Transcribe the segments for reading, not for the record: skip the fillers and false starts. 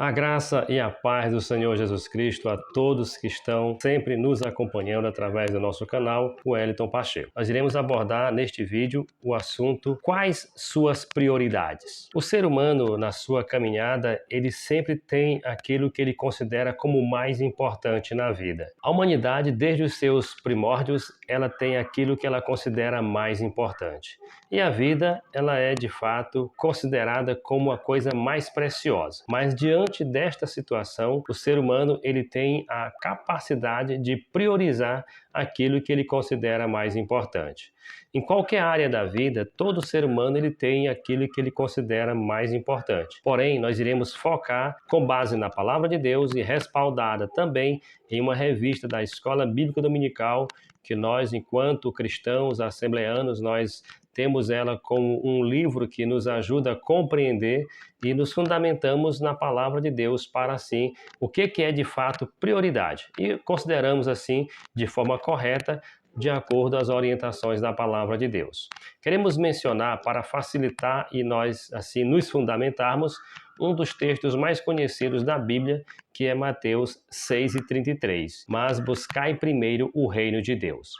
A graça e a paz do Senhor Jesus Cristo a todos que estão sempre nos acompanhando através do nosso canal, o Wellington Pacheco. Nós iremos abordar neste vídeo o assunto: quais suas prioridades? O ser humano, na sua caminhada, ele sempre tem aquilo que ele considera como o mais importante na vida. A humanidade, desde os seus primórdios, ela tem aquilo que ela considera mais importante. E a vida, ela é de fato considerada como a coisa mais preciosa. Mas diante desta situação, o ser humano ele tem a capacidade de priorizar aquilo que ele considera mais importante. Em qualquer área da vida, todo ser humano ele tem aquilo que ele considera mais importante. Porém, nós iremos focar com base na Palavra de Deus e respaldada também em uma revista da Escola Bíblica Dominical, que nós, enquanto cristãos assembleanos, nós temos ela como um livro que nos ajuda a compreender e nos fundamentamos na Palavra de Deus para, assim, o que é de fato prioridade. E consideramos, assim, de forma correta, de acordo às orientações da Palavra de Deus. Queremos mencionar, para facilitar e nós, assim, nos fundamentarmos, um dos textos mais conhecidos da Bíblia, que é Mateus 6:33. Mas buscai primeiro o reino de Deus.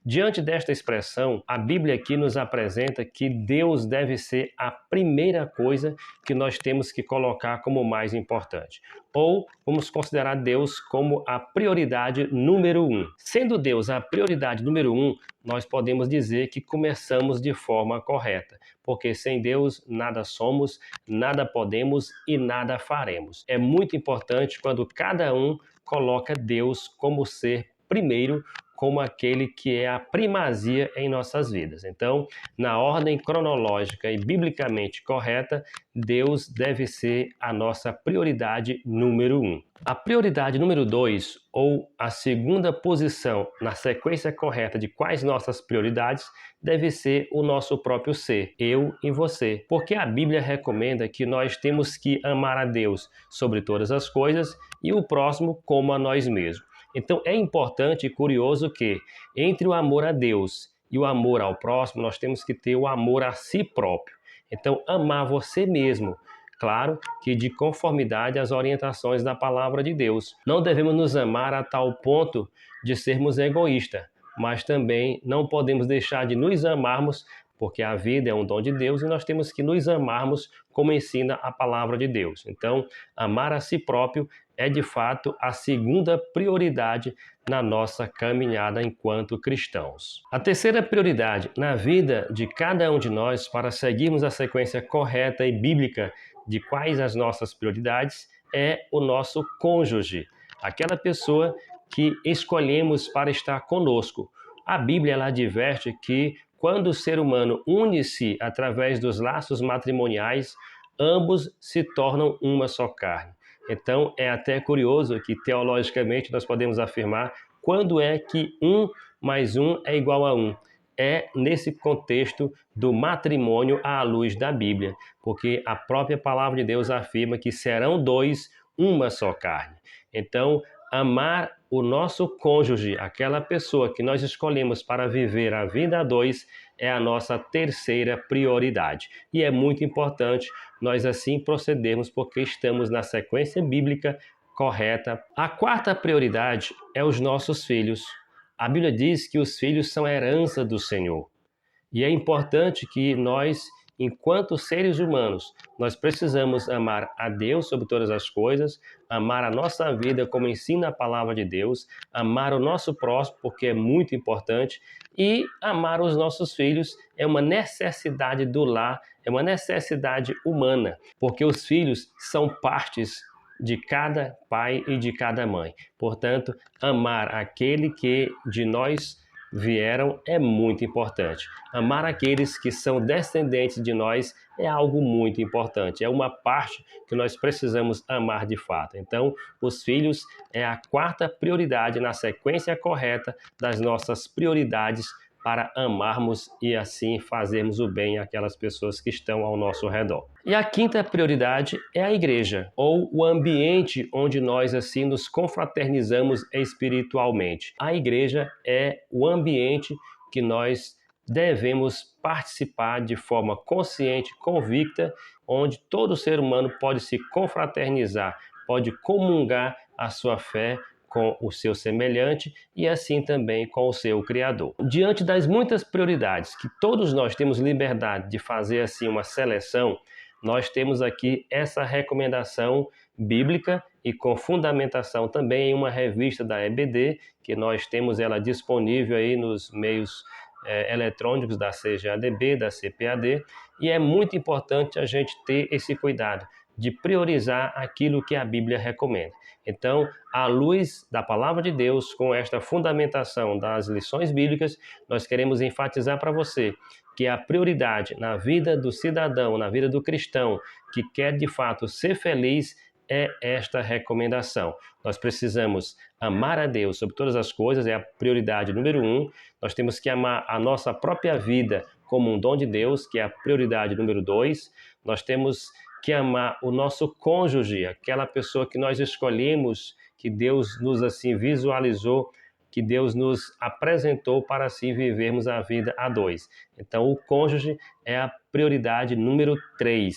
Diante desta expressão, a Bíblia aqui nos apresenta que Deus deve ser a primeira coisa que nós temos que colocar como mais importante. Ou vamos considerar Deus como a prioridade número 1. Sendo Deus a prioridade número 1, nós podemos dizer que começamos de forma correta, porque sem Deus nada somos, nada podemos e nada faremos. É muito importante quando cada um coloca Deus como ser primeiro, como aquele que é a primazia em nossas vidas. Então, na ordem cronológica e biblicamente correta, Deus deve ser a nossa prioridade número 1. A prioridade número 2, ou a segunda posição na sequência correta de quais nossas prioridades, deve ser o nosso próprio ser, eu e você. Porque a Bíblia recomenda que nós temos que amar a Deus sobre todas as coisas e o próximo como a nós mesmos. Então é importante e curioso que entre o amor a Deus e o amor ao próximo, nós temos que ter o amor a si próprio. Então amar você mesmo, claro que de conformidade às orientações da Palavra de Deus. Não devemos nos amar a tal ponto de sermos egoístas, mas também não podemos deixar de nos amarmos, porque a vida é um dom de Deus e nós temos que nos amarmos como ensina a Palavra de Deus. Então, amar a si próprio é de fato a segunda prioridade na nossa caminhada enquanto cristãos. A terceira prioridade na vida de cada um de nós, para seguirmos a sequência correta e bíblica de quais as nossas prioridades, é o nosso cônjuge, aquela pessoa que escolhemos para estar conosco. A Bíblia ela adverte que quando o ser humano une-se através dos laços matrimoniais, ambos se tornam uma só carne. Então, é até curioso que, teologicamente, nós podemos afirmar quando é que 1 mais 1 é igual a 1. É nesse contexto do matrimônio à luz da Bíblia, porque a própria Palavra de Deus afirma que serão dois uma só carne. Então, amar o nosso cônjuge, aquela pessoa que nós escolhemos para viver a vida a dois, é a nossa terceira prioridade. E é muito importante nós assim procedermos, porque estamos na sequência bíblica correta. A quarta prioridade é os nossos filhos. A Bíblia diz que os filhos são a herança do Senhor. E é importante que nós, enquanto seres humanos, nós precisamos amar a Deus sobre todas as coisas, amar a nossa vida como ensina a Palavra de Deus, amar o nosso próximo, porque é muito importante, e amar os nossos filhos é uma necessidade do lar, é uma necessidade humana, porque os filhos são partes de cada pai e de cada mãe. Portanto, amar aquele que de nós vieram é muito importante. Amar aqueles que são descendentes de nós é algo muito importante. É uma parte que nós precisamos amar de fato. Então, os filhos é a quarta prioridade na sequência correta das nossas prioridades para amarmos e assim fazermos o bem àquelas pessoas que estão ao nosso redor. E a quinta prioridade é a igreja, ou o ambiente onde nós assim nos confraternizamos espiritualmente. A igreja é o ambiente que nós devemos participar de forma consciente, convicta, onde todo ser humano pode se confraternizar pode comungar a sua fé com o seu semelhante e assim também com o seu Criador. Diante das muitas prioridades que todos nós temos liberdade de fazer assim uma seleção, nós temos aqui essa recomendação bíblica e com fundamentação também em uma revista da EBD, que nós temos ela disponível aí nos meios eletrônicos da CGADB, da CPAD, e é muito importante a gente ter esse cuidado de priorizar aquilo que a Bíblia recomenda. Então, à luz da Palavra de Deus, com esta fundamentação das lições bíblicas, nós queremos enfatizar para você que a prioridade na vida do cidadão, na vida do cristão, que quer de fato ser feliz, é esta recomendação. Nós precisamos amar a Deus sobre todas as coisas, é a prioridade número 1. Nós temos que amar a nossa própria vida como um dom de Deus, que é a prioridade número 2. Nós temos que amar o nosso cônjuge, aquela pessoa que nós escolhemos, que Deus nos assim visualizou, que Deus nos apresentou para assim vivermos a vida a dois. Então, o cônjuge é a prioridade número 3.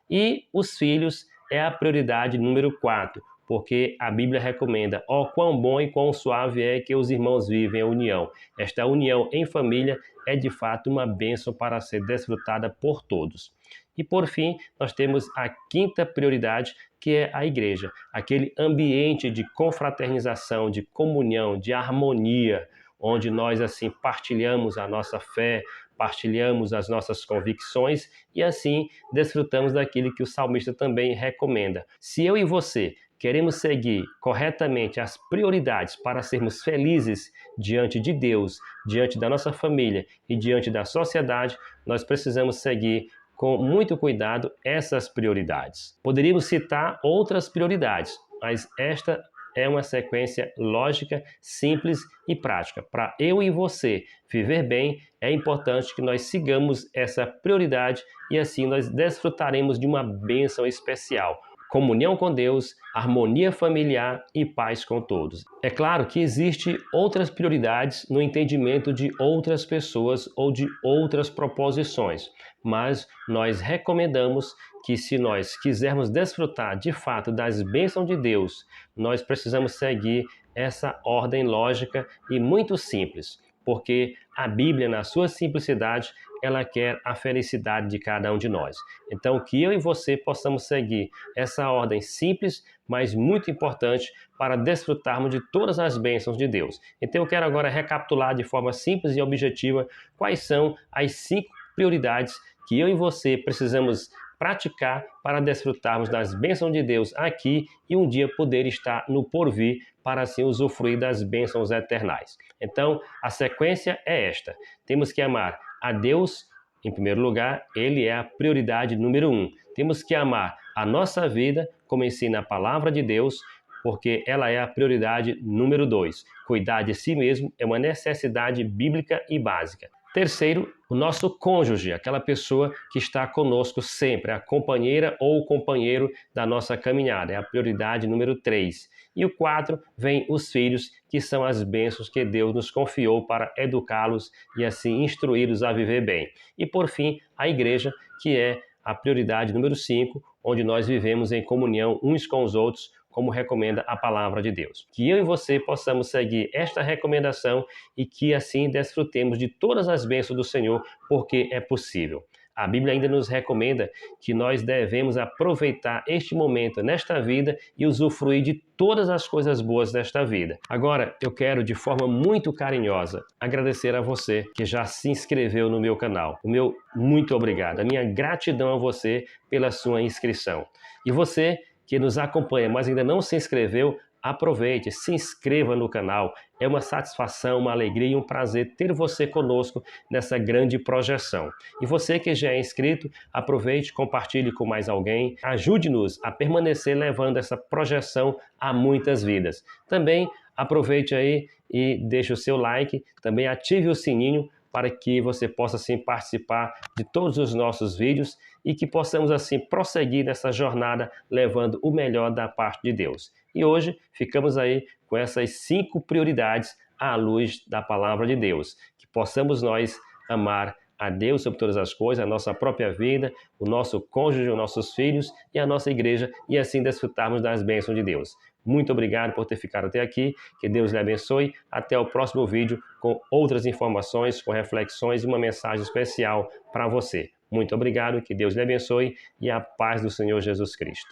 E os filhos é a prioridade número 4, porque a Bíblia recomenda: ó, quão bom e quão suave é que os irmãos vivem a união. Esta união em família é de fato uma bênção para ser desfrutada por todos. E por fim, nós temos a 5ª prioridade, que é a igreja, aquele ambiente de confraternização, de comunhão, de harmonia, onde nós assim partilhamos a nossa fé, partilhamos as nossas convicções e assim desfrutamos daquilo que o salmista também recomenda. Se eu e você queremos seguir corretamente as prioridades para sermos felizes diante de Deus, diante da nossa família e diante da sociedade, nós precisamos seguir com muito cuidado essas prioridades. Poderíamos citar outras prioridades, mas esta é uma sequência lógica, simples e prática. Para eu e você viver bem, é importante que nós sigamos essa prioridade e assim nós desfrutaremos de uma bênção especial. Comunhão com Deus, harmonia familiar e paz com todos. É claro que existem outras prioridades no entendimento de outras pessoas ou de outras proposições, mas nós recomendamos que se nós quisermos desfrutar de fato das bênçãos de Deus, nós precisamos seguir essa ordem lógica e muito simples, porque a Bíblia, na sua simplicidade, ela quer a felicidade de cada um de nós. Então, que eu e você possamos seguir essa ordem simples, mas muito importante para desfrutarmos de todas as bênçãos de Deus. Então, eu quero agora recapitular de forma simples e objetiva quais são as 5 prioridades que eu e você precisamos praticar para desfrutarmos das bênçãos de Deus aqui e um dia poder estar no porvir para assim usufruir das bênçãos eternais. Então, a sequência é esta. Temos que amar a Deus, em primeiro lugar, Ele é a prioridade número 1. Temos que amar a nossa vida, como ensina a palavra de Deus, porque ela é a prioridade número 2. Cuidar de si mesmo é uma necessidade bíblica e básica. Terceiro, o nosso cônjuge, aquela pessoa que está conosco sempre, a companheira ou o companheiro da nossa caminhada, é a prioridade número 3. E o 4, vem os filhos, que são as bênçãos que Deus nos confiou para educá-los e assim instruí-los a viver bem. E por fim, a igreja, que é a prioridade número 5, onde nós vivemos em comunhão uns com os outros, como recomenda a palavra de Deus. Que eu e você possamos seguir esta recomendação e que assim desfrutemos de todas as bênçãos do Senhor, porque é possível. A Bíblia ainda nos recomenda que nós devemos aproveitar este momento nesta vida e usufruir de todas as coisas boas desta vida. Agora, eu quero de forma muito carinhosa agradecer a você que já se inscreveu no meu canal. O meu muito obrigado. A minha gratidão a você pela sua inscrição. E você que nos acompanha, mas ainda não se inscreveu, aproveite, se inscreva no canal. É uma satisfação, uma alegria e um prazer ter você conosco nessa grande projeção. E você que já é inscrito, aproveite, compartilhe com mais alguém. Ajude-nos a permanecer levando essa projeção a muitas vidas. Também aproveite aí e deixe o seu like, também ative o sininho para que você possa assim participar de todos os nossos vídeos e que possamos assim prosseguir nessa jornada levando o melhor da parte de Deus. E hoje ficamos aí com essas 5 prioridades à luz da palavra de Deus, que possamos nós amar a Deus sobre todas as coisas, a nossa própria vida, o nosso cônjuge, os nossos filhos e a nossa igreja, e assim desfrutarmos das bênçãos de Deus. Muito obrigado por ter ficado até aqui, que Deus lhe abençoe. Até o próximo vídeo com outras informações, com reflexões e uma mensagem especial para você. Muito obrigado, que Deus lhe abençoe e a paz do Senhor Jesus Cristo.